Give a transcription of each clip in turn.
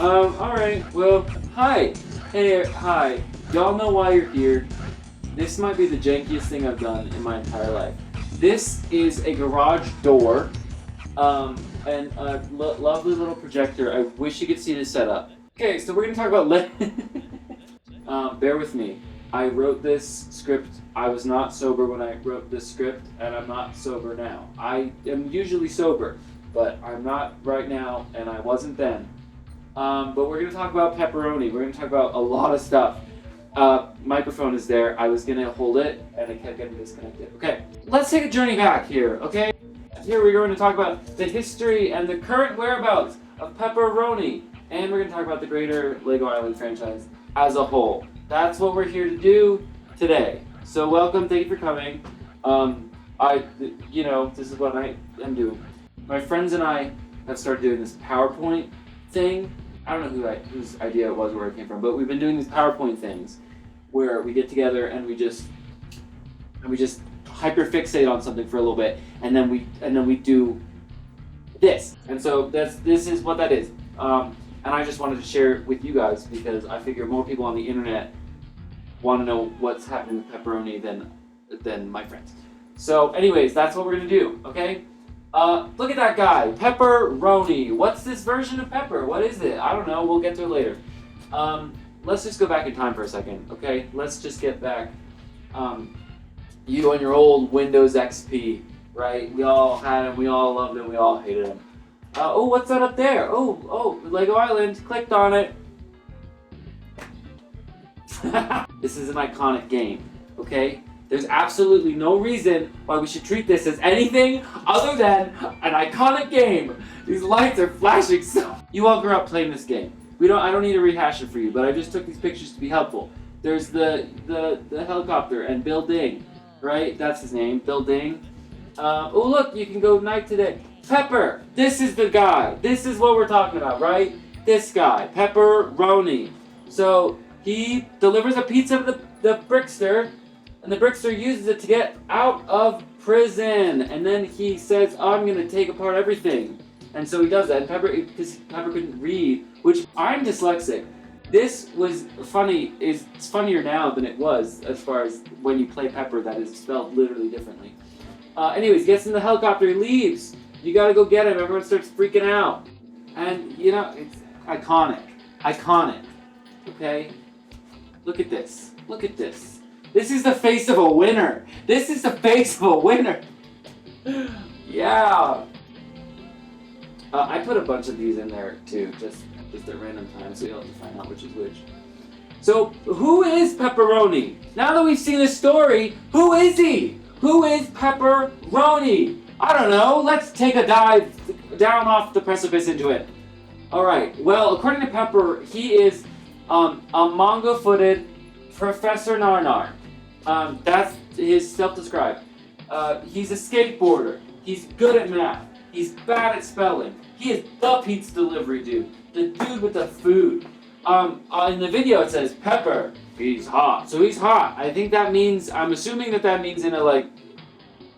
Alright, well, hi. Hey, hi. Y'all know why you're here. This might be the jankiest thing I've done in my entire life. This is a garage door, and a lovely little projector. I wish you could see this setup. Okay, so we're gonna talk about bear with me. I wrote this script. I was not sober when I wrote this script, and I'm not sober now. I am usually sober, but I'm not right now, and I wasn't then. But we're going to talk about pepperoni. We're going to talk about a lot of stuff. Microphone is there. I was going to hold it, and it kept getting disconnected. Okay, let's take a journey back here, okay? Here we're going to talk about the history and the current whereabouts of Pepper Roni. And we're going to talk about the greater Lego Island franchise as a whole. That's what we're here to do today. So welcome, thank you for coming. This is what I am doing. My friends and I have started doing this PowerPoint thing. I don't know whose idea it was, where it came from, but we've been doing these PowerPoint things where we get together and we just hyperfixate on something for a little bit, and then we do this. And so this is what that is. And I just wanted to share it with you guys because I figure more people on the internet want to know what's happening with pepperoni than my friends. So anyways, that's what we're gonna do, okay? Look at that guy, Pepper Roni. What's this version of Pepper? What is it? I don't know, we'll get to it later. Let's just go back in time for a second, okay? Let's just get back. You and your old Windows XP, right? We all had him, we all loved him, we all hated him. Oh, what's that up there? Oh, Lego Island, clicked on it. This is an iconic game, okay? There's absolutely no reason why we should treat this as anything other than an iconic game. These lights are flashing so... You all grew up playing this game. I don't need to rehash it for you, but I just took these pictures to be helpful. There's the helicopter and Bill Ding, right? That's his name, Bill Ding. Oh look, you can go night today. Pepper, this is the guy. This is what we're talking about, right? This guy, Pepper Roni. So he delivers a pizza to the Brickster, and the Brickster uses it to get out of prison. And then he says, I'm going to take apart everything. And so he does that. And because Pepper couldn't read, which I'm dyslexic. This was funny. It's funnier now than it was as far as when you play Pepper, that is spelled literally differently. Anyways, gets in the helicopter, he leaves. You got to go get him. Everyone starts freaking out. And, it's iconic. Iconic. Okay? Look at this. Look at this. This is the face of a winner. This is the face of a winner. Yeah. I put a bunch of these in there too, just at random times, so you'll have to find out which is which. So, who is Pepperoni? Now that we've seen his story, who is he? Who is Pepper Roni? I don't know. Let's take a dive down off the precipice into it. All right. Well, according to Pepper, he is a manga-footed Professor Narnar. That's his self-described. He's a skateboarder. He's good at math. He's bad at spelling. He is the pizza delivery dude. The dude with the food. In the video it says, Pepper, he's hot. So he's hot. I think that means, I'm assuming that means in a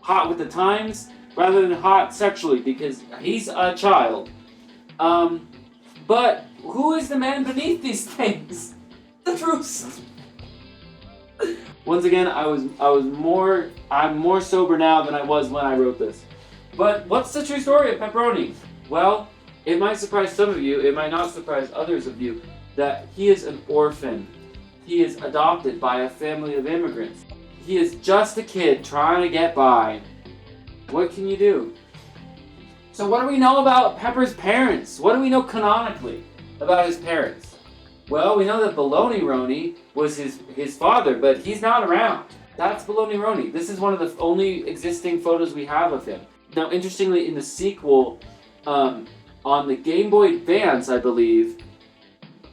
hot with the times, rather than hot sexually, because he's a child. But who is the man beneath these things? The truth. Once again, I'm more sober now than I was when I wrote this. But what's the true story of Pepperoni? Well, it might surprise some of you, it might not surprise others of you, that he is an orphan. He is adopted by a family of immigrants. He is just a kid trying to get by. What can you do? So what do we know about Pepper's parents? What do we know canonically about his parents? Well, we know that Baloney Roni was his father, but he's not around. That's Baloney Roni. This is one of the only existing photos we have of him. Now, interestingly, in the sequel, on the Game Boy Advance, I believe,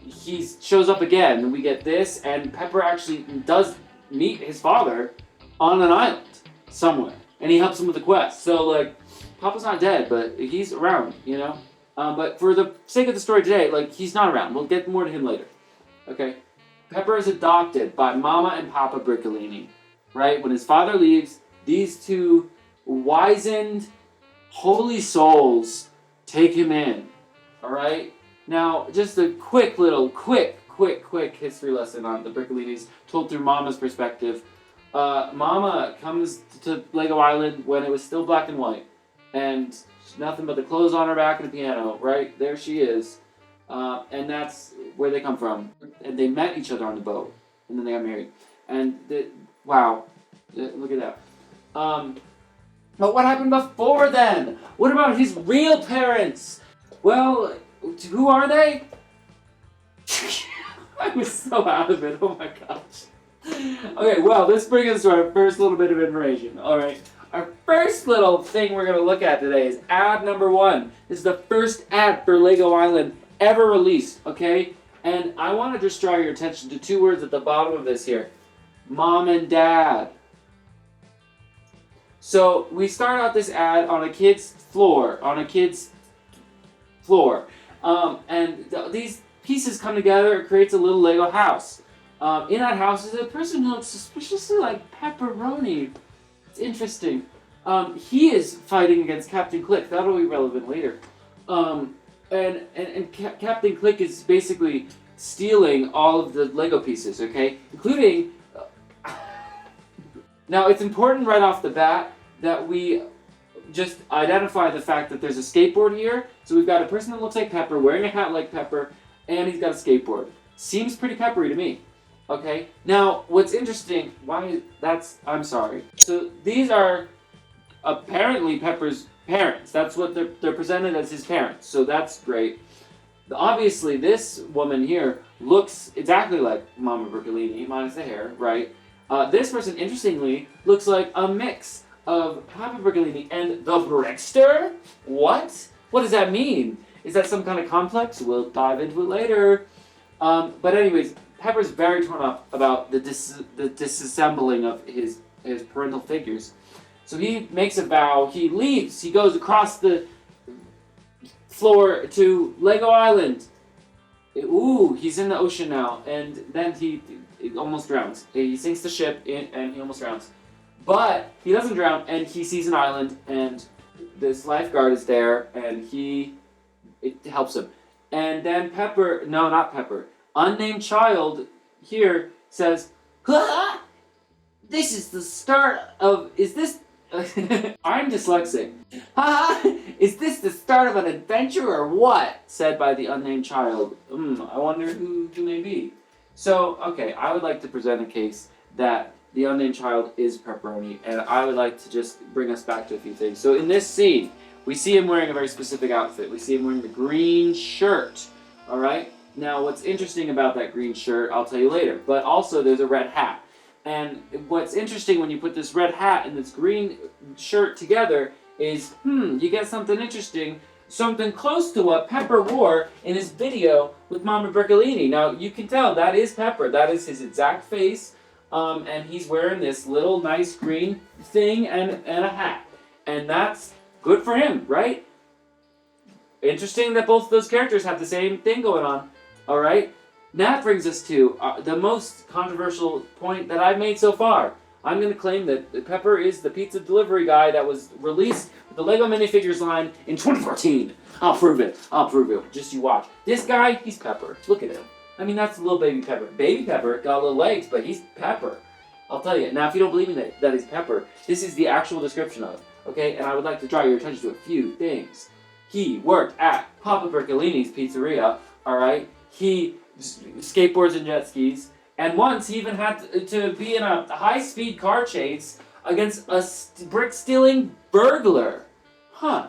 he shows up again, and we get this, and Pepper actually does meet his father on an island somewhere, and he helps him with the quest. So, Papa's not dead, but he's around, But for the sake of the story today, he's not around. We'll get more to him later. Okay? Pepper is adopted by Mama and Papa Briccolini, right? When his father leaves, these two wizened, holy souls take him in, all right? Now, just a quick history lesson on the Brickolinis, told through Mama's perspective. Mama comes to Lego Island when it was still black and white, and nothing but the clothes on her back and a piano. Right there, she is, and that's where they come from. And they met each other on the boat, and then they got married. And wow, look at that. But what happened before then? What about his real parents? Well, who are they? I was so out of it. Oh my gosh. Okay, well, this brings us to our first little bit of information. Alright, our first little thing we're going to look at today is ad number 1. This is the first ad for Lego Island ever released, okay? And I want to just draw your attention to 2 words at the bottom of this here. Mom and Dad. So, we start out this ad on a kid's floor. These pieces come together, it creates a little Lego house. In that house is a person who looks suspiciously like Pepper Roni. It's interesting. He is fighting against Captain Click. That'll be relevant later. Captain Click is basically stealing all of the Lego pieces, okay? Including... Now, it's important right off the bat that we just identify the fact that there's a skateboard here. So we've got a person that looks like Pepper, wearing a hat like Pepper, and he's got a skateboard. Seems pretty peppery to me. Okay, now what's interesting, I'm sorry. So these are apparently Pepper's parents. That's what they're presented as, his parents. So that's great. Obviously, this woman here looks exactly like Mama Briccolini, minus the hair, right? This person, interestingly, looks like a mix of Papa Briccolini and the Brickster? What? What does that mean? Is that some kind of complex? We'll dive into it later. But anyways, Pepper's very torn up about the disassembling of his parental figures. So he makes a vow, he leaves, he goes across the floor to Lego Island. Ooh, he's in the ocean now, and then he almost drowns. He sinks the ship and he almost drowns. But he doesn't drown, and he sees an island, and this lifeguard is there, and it helps him. And then Pepper, no, not Pepper, unnamed child here says, "Ha! This is the start of, is this, I'm dyslexic. Ha! Is this the start of an adventure or what?" said by the unnamed child. I wonder who may be. So, okay, I would like to present a case that the unnamed child is Pepperoni, and I would like to just bring us back to a few things. So in this scene, we see him wearing a very specific outfit. We see him wearing the green shirt, all right? Now, what's interesting about that green shirt, I'll tell you later, but also there's a red hat. And what's interesting when you put this red hat and this green shirt together is, you get something interesting, something close to what Pepper wore in his video with Mama Briccolini. Now, you can tell that is Pepper. That is his exact face. And he's wearing this little nice green thing and a hat. And that's good for him, right? Interesting that both of those characters have the same thing going on. Alright? That brings us to the most controversial point that I've made so far. I'm going to claim that Pepper is the pizza delivery guy that was released with the Lego minifigures line in 2014. I'll prove it. Just you watch. This guy, he's Pepper. Look at him. I mean, that's little baby Pepper. Baby Pepper got little legs, but he's Pepper. I'll tell you. Now, if you don't believe me that he's Pepper, this is the actual description of it. Okay? And I would like to draw your attention to a few things. He worked at Papa Briccolini's pizzeria. Alright? He skateboards and jet skis. And once he even had to be in a high-speed car chase against a brick-stealing burglar. Huh.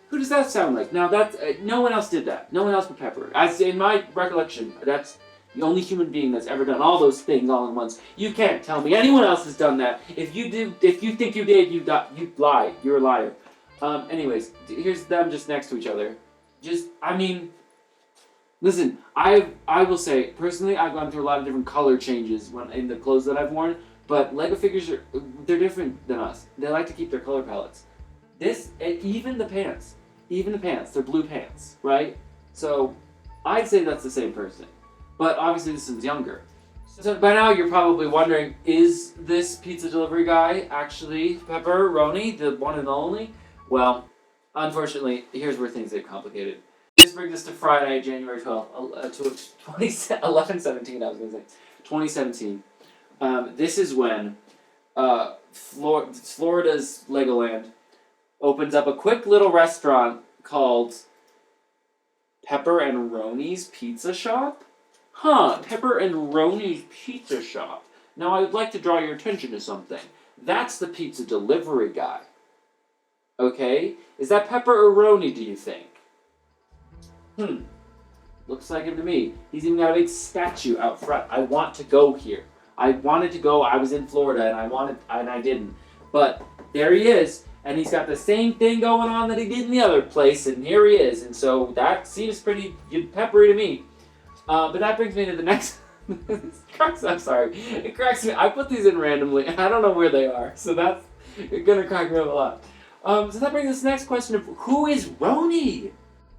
Who does that sound like? Now, that's no one else did that. No one else but Pepper. As in my recollection, that's the only human being that's ever done all those things all at once. You can't tell me anyone else has done that. If you think you did, you lie. You're a liar. Anyways, here's them just next to each other. Listen, I will say, personally, I've gone through a lot of different color changes in the clothes that I've worn, but Lego figures they're different than us. They like to keep their color palettes. Even the pants, they're blue pants, right? So, I'd say that's the same person. But obviously this is younger. So by now you're probably wondering, is this pizza delivery guy actually Pepper Roni, the one and only? Well, unfortunately, here's where things get complicated. This brings us to Friday, January 12th, to 11/17, I was going to say. 2017. This is when Florida's Legoland opens up a quick little restaurant called Pepper and Roni's Pizza Shop? Pepper and Roni's Pizza Shop. Now, I would like to draw your attention to something. That's the pizza delivery guy. Okay? Is that Pepper or Roni, do you think? Looks like him to me. He's even got a big statue out front. I want to go here. I wanted to go. I was in Florida, and I didn't. But there he is, and he's got the same thing going on that he did in the other place, and here he is. And so that seems pretty peppery to me. But that brings me to the next... I'm sorry. It cracks me. I put these in randomly, and I don't know where they are. So that's going to crack me up a lot. So that brings us to the next question of, who is Roni?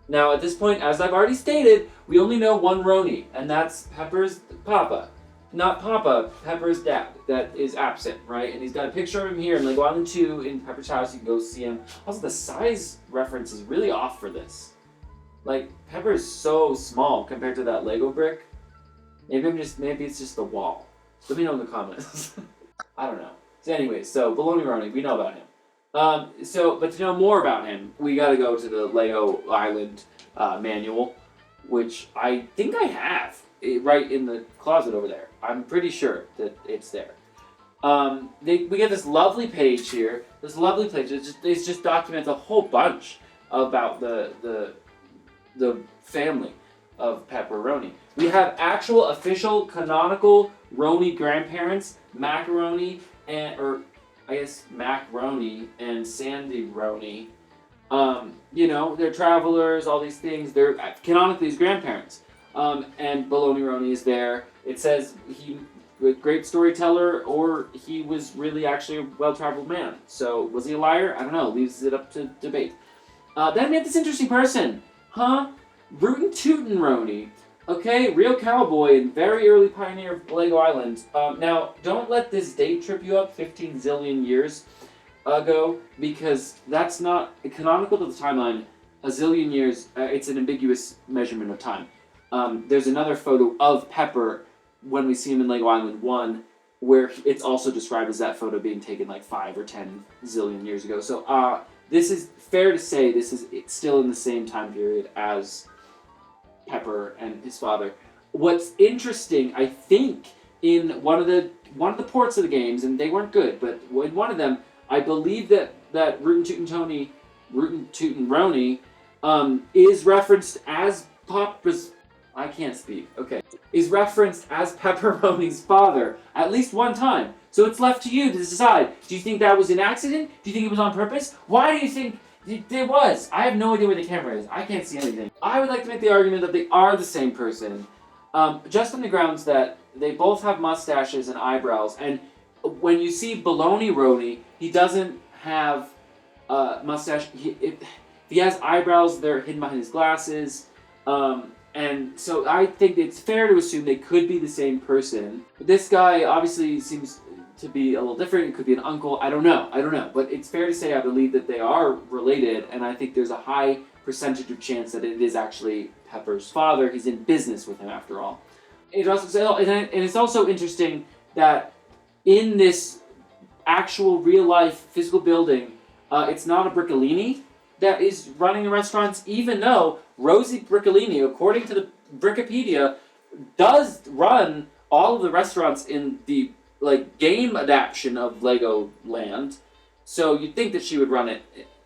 Now, at this point, as I've already stated, we only know one Roni, and that's Pepper's papa. Not Papa, Pepper's dad, that is absent, right? And he's got a picture of him here in Lego Island 2 in Pepper's house. You can go see him. Also, the size reference is really off for this. Like, Pepper's so small compared to that Lego brick. Maybe it's just the wall. Let me know in the comments. I don't know. So anyways, so Baloney Roni, we know about him. But to know more about him, we gotta go to the Lego Island manual, which I think I have right in the closet over there. I'm pretty sure that it's there. We get this lovely page here. This lovely page. It just documents a whole bunch about the family of Pepper Roni. We have actual official canonical Roni grandparents, Macaroni Macaroni and Sandy Roni. They're travelers, all these things. They're canonically his grandparents. And Baloney Roni is there. It says he was a great storyteller, or he was really actually a well-traveled man. So, was he a liar? I don't know. Leaves it up to debate. Then we have this interesting person. Rootin' Tootin' Roni. Okay, real cowboy and very early pioneer of Lego Island. Now, don't let this date trip you up 15 zillion years ago, because that's not canonical to the timeline. A zillion years, it's an ambiguous measurement of time. There's another photo of Pepper when we see him in Lego Island 1, where it's also described as that photo being taken like 5 or 10 zillion years ago. So, this is fair to say it's still in the same time period as Pepper and his father. What's interesting, I think, in one of the ports of the games, and they weren't good, but in one of them, I believe that Rootin' Tootin' Roni is referenced as I can't speak. Okay. Is referenced as Pepper Roni's father at least one time. So it's left to you to decide. Do you think that was an accident? Do you think it was on purpose? Why do you think it was? I have no idea where the camera is. I can't see anything. I would like to make the argument that they are the same person, just on the grounds that they both have mustaches and eyebrows. And when you see Baloney Roni, he doesn't have a mustache. If he has eyebrows, they're hidden behind his glasses. And so I think it's fair to assume they could be the same person. This guy obviously seems to be a little different. It could be an uncle. I don't know. But it's fair to say I believe that they are related, and I think there's a high percentage of chance that it is actually Pepper's father. He's in business with him after all. It's also interesting that in this actual real-life physical building, it's not a Briccolini that is running the restaurants, even though Rosie Briccolini, according to the Wikipedia, does run all of the restaurants in the game adaptation of Legoland. So you'd think that she would run it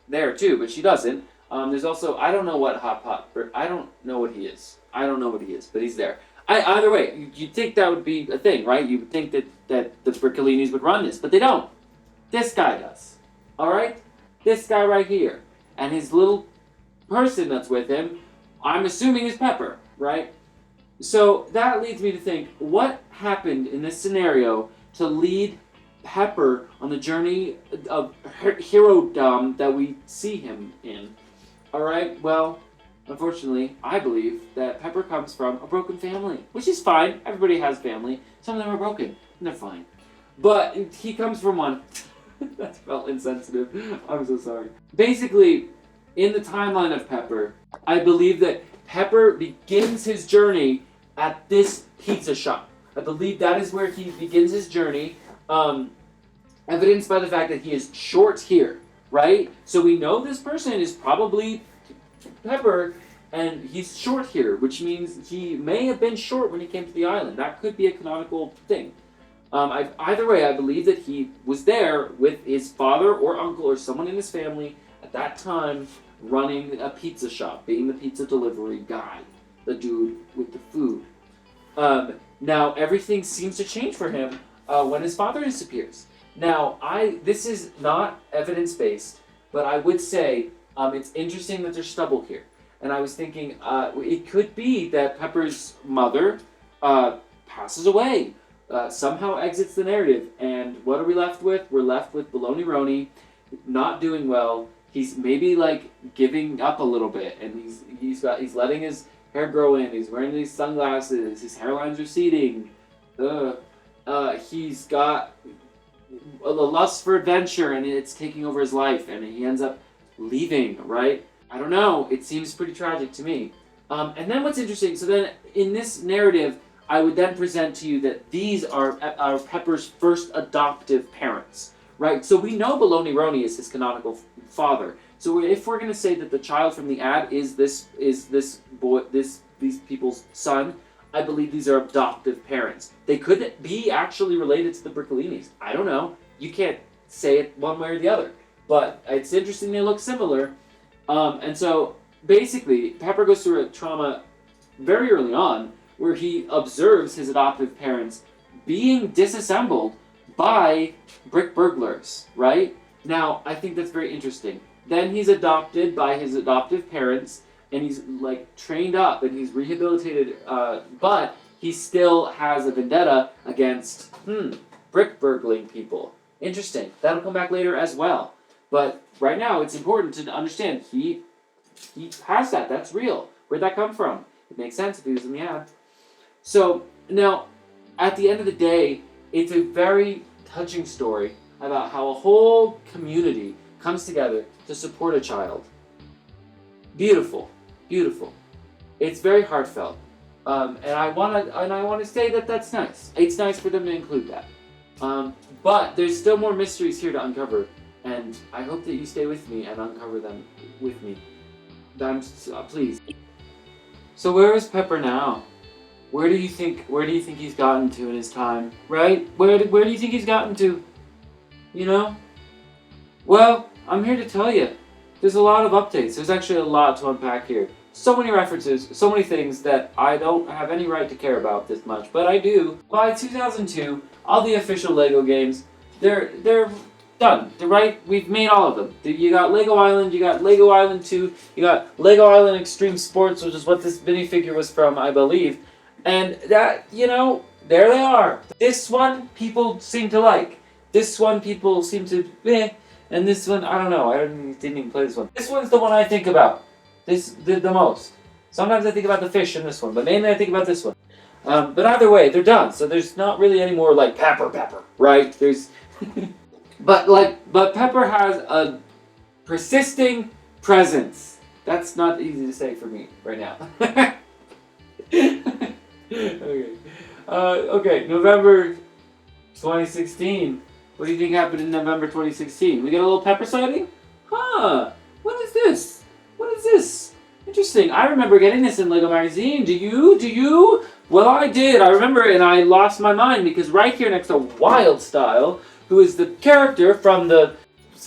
there too, but she doesn't. There's also, I don't know what Hot Pot, I don't know what he is. But he's there. Either way, you'd think that would be a thing, right? You would think that the Briccolinis would run this, but they don't. This guy does. Alright? This guy right here. And his little person that's with him, I'm assuming is Pepper, right? So that leads me to think, what happened in this scenario to lead Pepper on the journey of hero-dom that we see him in? Alright, well, unfortunately, I believe that Pepper comes from a broken family, which is fine. Everybody has family. Some of them are broken, and they're fine. But he comes from one. That felt insensitive. I'm so sorry. Basically, in the timeline of Pepper, I believe that Pepper begins his journey at this pizza shop. I believe that is where he begins his journey, evidenced by the fact that he is short here, right? So we know this person is probably Pepper, and he's short here, which means he may have been short when he came to the island. That could be a canonical thing. Either way, I believe that he was there with his father or uncle or someone in his family at that time running a pizza shop, being the pizza delivery guy, the dude with the food. Now, everything seems to change for him when his father disappears. Now, this is not evidence-based, but I would say it's interesting that there's stubble here. And I was thinking it could be that Pepper's mother passes away, somehow exits the narrative, and what are we left with? We're left with Baloney Roni not doing well. He's maybe like giving up a little bit, and he's letting his hair grow in. He's wearing these sunglasses. His hairline's receding. He's got a lust for adventure, and it's taking over his life, and he ends up leaving. Right? I don't know. It seems pretty tragic to me. And then what's interesting? So then in this narrative, I would then present to you that these are Pepper's first adoptive parents. Right? So we know Baloney Roni is his canonical father. So if we're going to say that the child from the ad is this boy, these people's son, I believe these are adoptive parents. They could be actually related to the Brickolinis. I don't know. You can't say it one way or the other. But it's interesting they look similar. And so basically, Pepper goes through a trauma very early on where he observes his adoptive parents being disassembled by brick burglars, right? Now, I think that's very interesting. Then he's adopted by his adoptive parents, and he's like trained up, and he's rehabilitated, but he still has a vendetta against brick burgling people. Interesting. That'll come back later as well. But right now, it's important to understand he has that. That's real. Where'd that come from? It makes sense if he was in the ad. So now, at the end of the day, it's a very touching story about how a whole community comes together to support a child. Beautiful, beautiful. It's very heartfelt, and I want to say that that's nice. It's nice for them to include that. But there's still more mysteries here to uncover, and I hope that you stay with me and uncover them with me. Please. So where is Pepper now? Where do you think he's gotten to in his time? Right? Where do you think he's gotten to? You know? Well, I'm here to tell you. There's a lot of updates. There's actually a lot to unpack here. So many references, so many things that I don't have any right to care about this much, but I do. By 2002, all the official LEGO games, they're done. They're right. We've made all of them. You got Lego Island, you got Lego Island 2, you got Lego Island Extreme Sports, which is what this minifigure was from, I believe. And that, there they are. This one, people seem to like. This one, people seem to, And this one, I don't know. I didn't even play this one. This one's the one I think about. The most. Sometimes I think about the fish in this one, but mainly I think about this one. But either way, they're done. So there's not really any more like Pepper, right? There's, but Pepper has a persisting presence. That's not easy to say for me right now. Okay, November 2016. What do you think happened in November 2016? We got a little Pepper sighting? Huh, what is this? What is this? Interesting. I remember getting this in LEGO Magazine. Do you? Well, I did. I remember, and I lost my mind because right here next to Wild Style, who is the character from the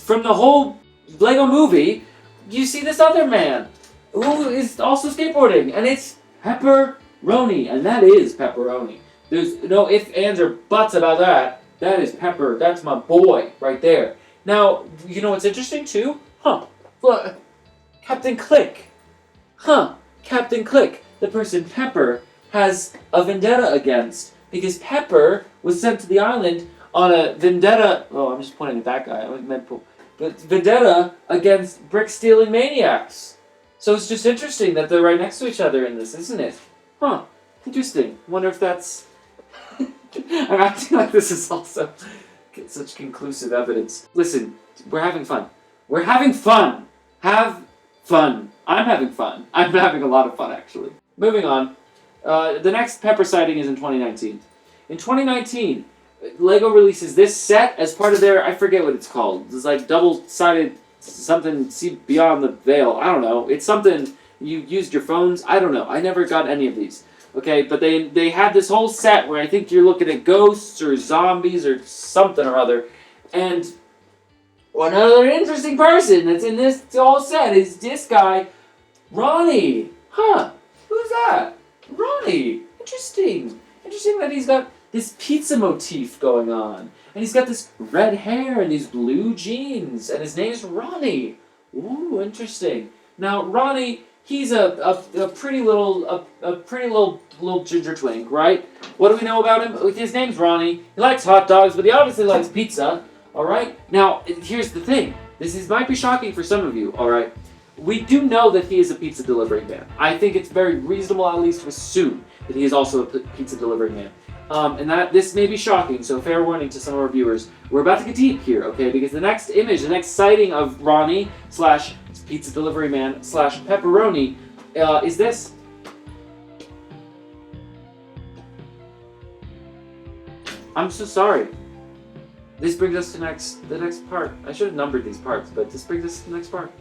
whole LEGO movie, you see this other man who is also skateboarding, and it's Pepper Roni, and that is Pepper Roni. There's no ifs, ands, or buts about that. That is Pepper. That's my boy right there. Now, you know what's interesting too? Look, Captain Click. Captain Click, the person Pepper has a vendetta against, because Pepper was sent to the island on a vendetta. Oh, I'm just pointing at that guy. I meant, but vendetta against brick-stealing maniacs. So it's just interesting that they're right next to each other in this, isn't it? Interesting. Wonder if that's... I'm acting like this is also such conclusive evidence. Listen, we're having fun. We're having fun! Have Fun. I'm having fun. I'm having a lot of fun, actually. Moving on. The next Pepper sighting is in 2019. In 2019, LEGO releases this set as part of their, I forget what it's called. It's like double-sided something, see beyond the veil. I don't know. It's something you used your phones. I don't know. I never got any of these. Okay, but they had this whole set where I think you're looking at ghosts or zombies or something or other. And one other interesting person that's in this whole set is this guy, Ronnie. Huh, who's that? Ronnie. Interesting. Interesting that he's got this pizza motif going on. And he's got this red hair and these blue jeans. And his name's Ronnie. Ooh, interesting. Now, Ronnie, he's a pretty little ginger twink, right? What do we know about him? His name's Ronnie. He likes hot dogs, but he obviously likes pizza. All right? Now, here's the thing. This might be shocking for some of you, all right? We do know that he is a pizza delivery man. I think it's very reasonable, at least, to assume that he is also a pizza delivery man. And that this may be shocking, so fair warning to some of our viewers. We're about to get deep here, okay? Because the next image, the next sighting of Ronnie / pizza delivery man / Pepper Roni is this. I'm so sorry. This brings us to the next part. I should have numbered these parts, but this brings us to the next part.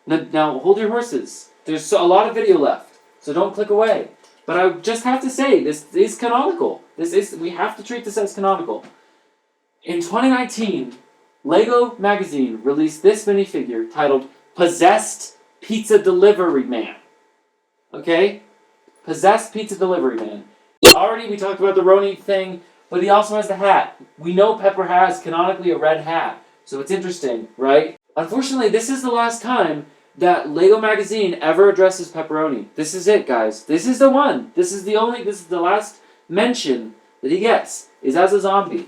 Now hold your horses. There's a lot of video left, so don't click away. But I just have to say, this is canonical. We have to treat this as canonical. In 2019, LEGO Magazine released this minifigure titled Possessed Pizza Delivery Man. Okay? Possessed Pizza Delivery Man. Already we talked about the RONNY thing, but he also has the hat. We know Pepper has canonically a red hat, so it's interesting, right? Unfortunately, this is the last time that LEGO Magazine ever addresses Pepper Roni. This is it, guys. This is the one. This is the last mention that he gets, is as a zombie.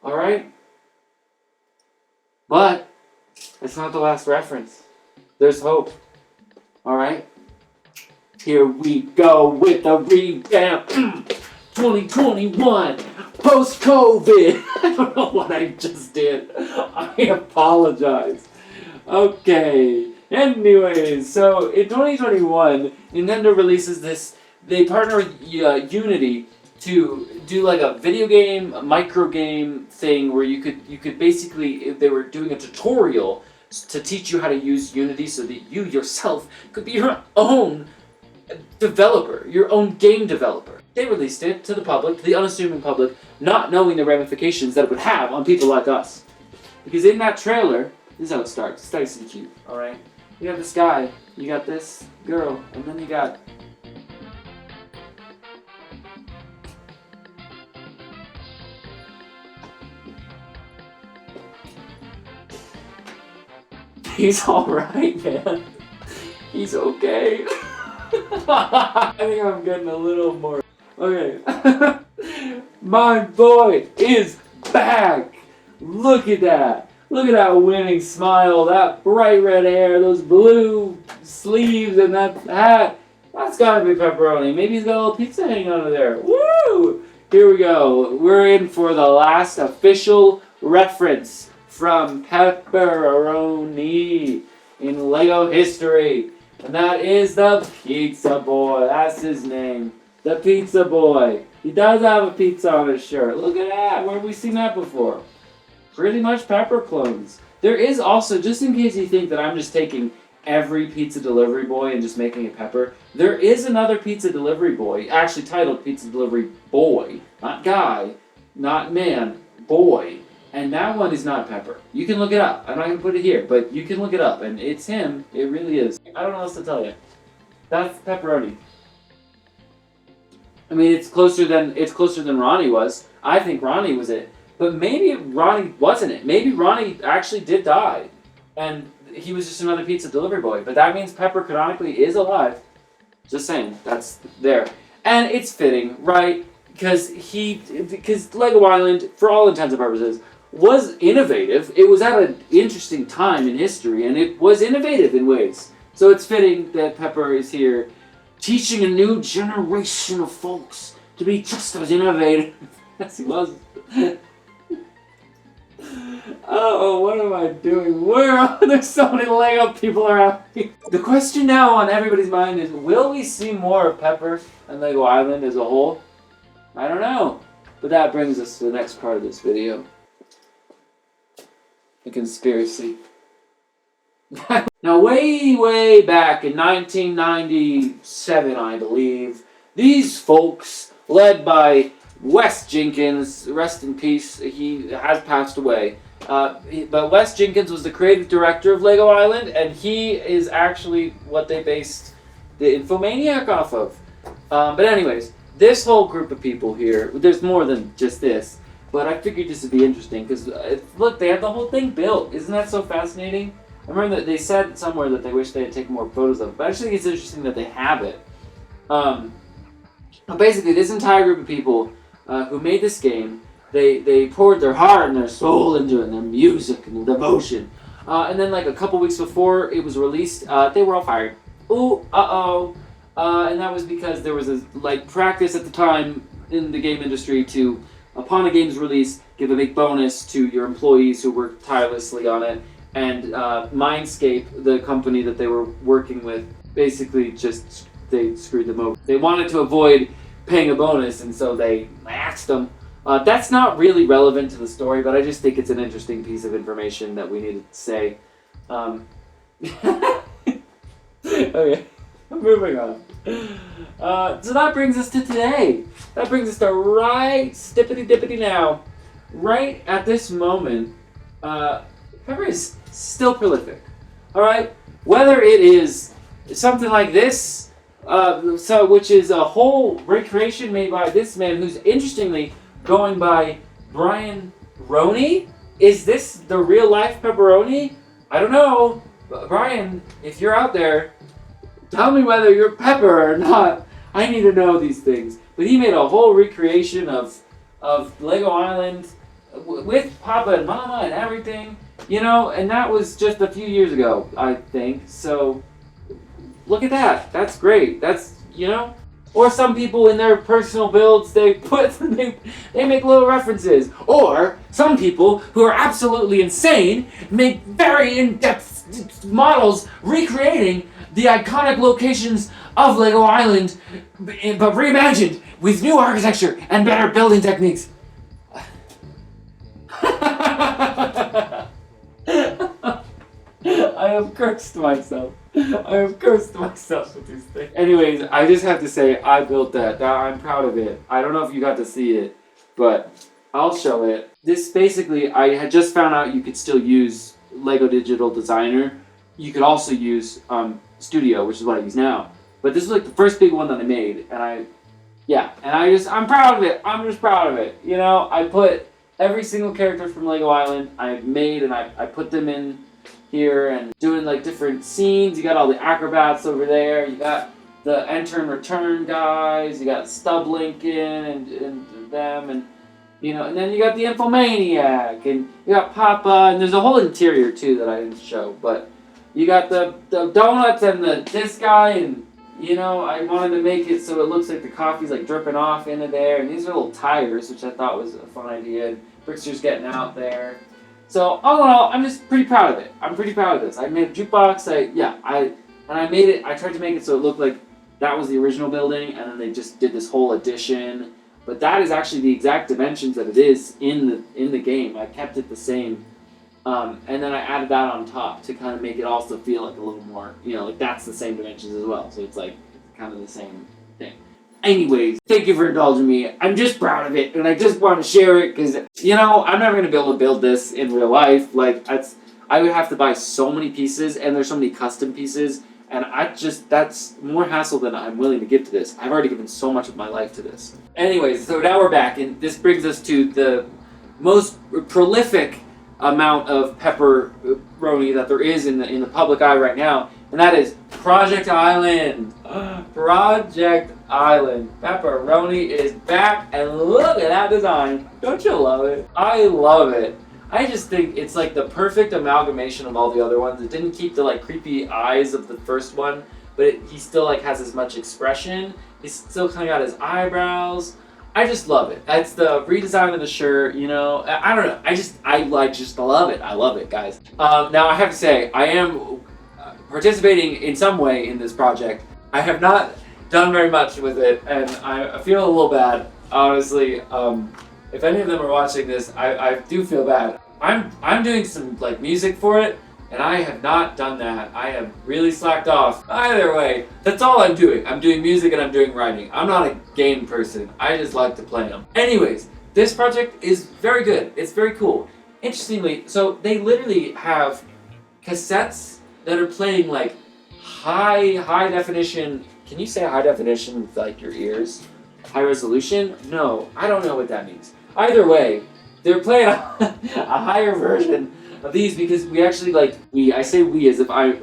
Alright? But, it's not the last reference. There's hope. Alright? Here we go with the revamp. 2021, post-COVID. I don't know what I just did. I apologize. Okay. Anyways, so in 2021, Nintendo releases this. They partner with Unity to do like a video game, a microgame thing where you could basically, they were doing a tutorial to teach you how to use Unity so that you yourself could be your own developer, your own game developer. They released it to the public, to the unassuming public, not knowing the ramifications that it would have on people like us. Because in that trailer, this is how it starts. It's nice and cute, alright? You got this guy, you got this girl, and then you got... He's alright, man. He's okay. I think I'm getting a little more... Okay. My boy is back! Look at that! Look at that winning smile, that bright red hair, those blue sleeves, and that hat. That's gotta be Pepper Roni. Maybe he's got a little pizza hanging under there. Woo! Here we go. We're in for the last official reference from Pepper Roni in LEGO history. And that is the Pizza Boy. That's his name. The Pizza Boy. He does have a pizza on his shirt. Look at that. Where have we seen that before? Pretty much Pepper clones. There is also, just in case you think that I'm just taking every pizza delivery boy and just making it Pepper, there is another pizza delivery boy, actually titled Pizza Delivery Boy. Not guy, not man, boy. And that one is not Pepper. You can look it up. I'm not going to put it here, but you can look it up. And it's him. It really is. I don't know what else to tell you. That's Pepper Roni. I mean, it's closer than Ronnie was. I think Ronnie was it. But maybe Ronnie wasn't it. Maybe Ronnie actually did die. And he was just another pizza delivery boy. But that means Pepper canonically is alive. Just saying. That's there. And it's fitting, right? Because LEGO Island, for all intents and purposes, was innovative. It was at an interesting time in history, and it was innovative in ways. So it's fitting that Pepper is here, teaching a new generation of folks to be just as innovative as he was. Oh, what am I doing? Where are there's so many Lego people around me? The question now on everybody's mind is, will we see more of Pepper and Lego Island as a whole? I don't know. But that brings us to the next part of this video. The conspiracy. Now, way back in 1997, I believe, these folks, led by Wes Jenkins, rest in peace, he has passed away. But Wes Jenkins was the creative director of Lego Island, and he is actually what they based the Infomaniac off of. But anyways, this whole group of people here, there's more than just this, but I figured this would be interesting, because look, they have the whole thing built. Isn't that so fascinating? I remember that they said somewhere that they wish they had taken more photos of it, but I actually think it's interesting that they have it. Basically, this entire group of people who made this game, they poured their heart and their soul into it, and their music and their devotion. And then like a couple weeks before it was released, they were all fired. Ooh, and that was because there was a practice at the time in the game industry to, upon a game's release, give a big bonus to your employees who worked tirelessly on it. And Mindscape, the company that they were working with, basically just they screwed them over. They wanted to avoid paying a bonus, and so they axed them. That's not really relevant to the story, but I just think it's an interesting piece of information that we needed to say. Okay, moving on. So that brings us to today. That brings us to right stippity dippity now. Right at this moment, Pepper is still prolific. Alright? Whether it is something like this, which is a whole recreation made by this man who's interestingly going by RONNY? Is this the real life pepperoni? I don't know. But Brian, if you're out there, tell me whether you're Pepper or not. I need to know these things. But he made a whole recreation of Lego Island with Papa and Mama and everything. You know, and that was just a few years ago, I think. So, look at that. That's great. That's, you know. Or some people in their personal builds, they make little references. Or some people who are absolutely insane make very in-depth models recreating the iconic locations of Lego Island, but reimagined with new architecture and better building techniques. I have cursed myself. With these things. Anyways, I just have to say, I built that. I'm proud of it. I don't know if you got to see it, but I'll show it. This basically, I had just found out you could still use Lego Digital Designer. You could also use Studio, which is what I use now. But this is like the first big one that I made, and I'm proud of it. I'm just proud of it. You know, I put every single character from Lego Island I made, and I put them in here and doing like different scenes. You got all the acrobats over there. You got the enter and return guys. You got Stub Lincoln and them, and you know, and then you got the Infomaniac, and you got Papa, and there's a whole interior too that I didn't show. But you got the donuts and this guy, and you know, I wanted to make it so it looks like the coffee's like dripping off into there. And these are little tires, which I thought was a fun idea. And Brickster's getting out there. So all in all, I'm just pretty proud of it. I'm pretty proud of this. I made a jukebox. I made it. I tried to make it so it looked like that was the original building, and then they just did this whole addition. But that is actually the exact dimensions that it is in the game. I kept it the same, and then I added that on top to kind of make it also feel like a little more, you know, like that's the same dimensions as well. So it's like kind of the same thing. Anyways, thank you for indulging me. I'm just proud of it, and I just want to share it because, you know, I'm never going to be able to build this in real life. Like, I would have to buy so many pieces, and there's so many custom pieces, and that's more hassle than I'm willing to give to this. I've already given so much of my life to this. Anyways, so now we're back, and this brings us to the most prolific amount of pepperoni that there is in the public eye right now, and that is Project Island. Project Island. Pepperoni is back, and look at that design. Don't you love it? I love it. I just think it's like the perfect amalgamation of all the other ones. It didn't keep the like creepy eyes of the first one, but he still like has as much expression. He's still kind of got his eyebrows. I just love it. That's the redesign of the shirt, you know. I don't know. I just love it. I love it, guys. Now I have to say, I am participating in some way in this project. I have not done very much with it, and I feel a little bad, honestly. If any of them are watching this, I do feel bad. I'm doing some like music for it, and I have not done that. I have really slacked off. Either way, that's all I'm doing. I'm doing music and I'm doing writing. I'm not a game person. I just like to play them. Anyways, this project is very good. It's very cool. Interestingly, so they literally have cassettes that are playing like high definition. Can you say high definition with like your ears? High resolution? No, I don't know what that means. Either way, they're playing a higher version of these because we actually I say we as if I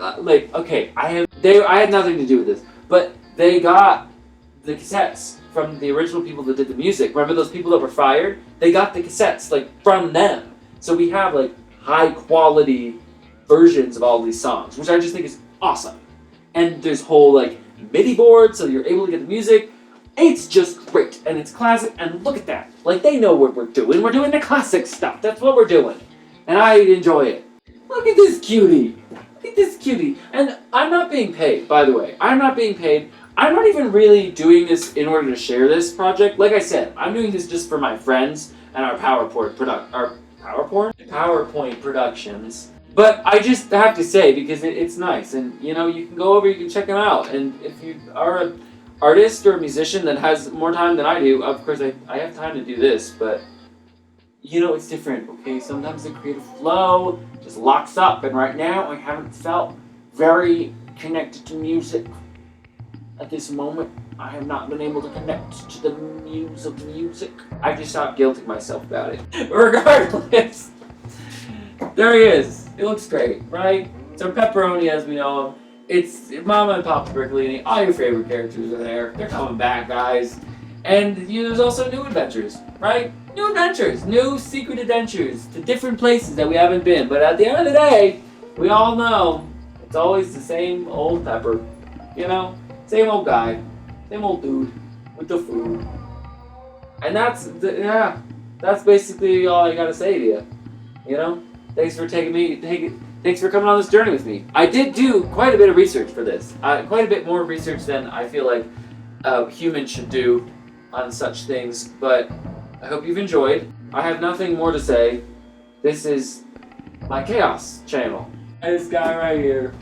had nothing to do with this, but they got the cassettes from the original people that did the music. Remember those people that were fired? They got the cassettes from them. So we have high quality versions of all these songs, which I just think is awesome. And there's whole MIDI boards, so you're able to get the music. It's just great, and it's classic, and look at that. They know what we're doing. We're doing the classic stuff. That's what we're doing. And I enjoy it. Look at this cutie. Look at this cutie. And I'm not being paid, by the way. I'm not being paid. I'm not even really doing this in order to share this project. Like I said, I'm doing this just for my friends and our PowerPoint productions. But I just have to say, because it's nice, and you can go over, you can check them out. And if you are an artist or a musician that has more time than I do, of course I have time to do this, but it's different, okay? Sometimes the creative flow just locks up, and right now I haven't felt very connected to music. At this moment, I have not been able to connect to the muse of music. I've just stopped guilting myself about it. Regardless, there he is. It looks great, right? So Pepper Roni, as we know him. It's Mama and Papa Bricklini. All your favorite characters are there. They're coming back, guys. And there's also new adventures, right? New adventures, new secret adventures to different places that we haven't been. But at the end of the day, we all know it's always the same old Pepper. Same old guy, same old dude with the food. And that's basically all I gotta say to you. Thanks for Thanks for coming on this journey with me. I did do quite a bit of research for this. Quite a bit more research than I feel like humans should do on such things. But I hope you've enjoyed. I have nothing more to say. This is my Chaos channel. This guy right here,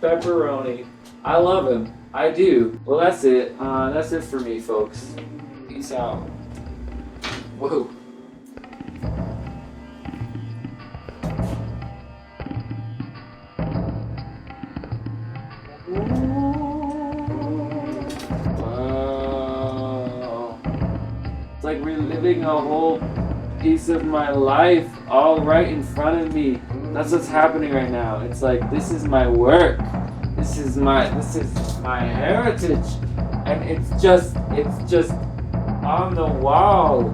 Pepper Roni. I love him. I do. Well, that's it. That's it for me, folks. Peace out. Whoa. Wow. It's like reliving a whole piece of my life all right in front of me. That's what's happening right now. It's like, this is my work. This is my heritage. And it's just on the wall.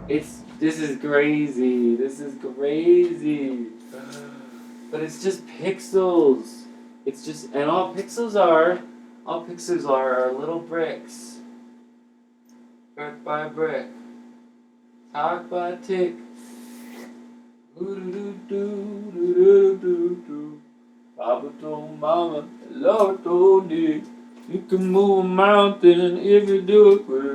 This is crazy. This is crazy. But it's just pixels. And all pixels are little bricks. Brick by brick. Talk by tick. Papa told Mama, Lord told me, you can move a mountain if you do it quick.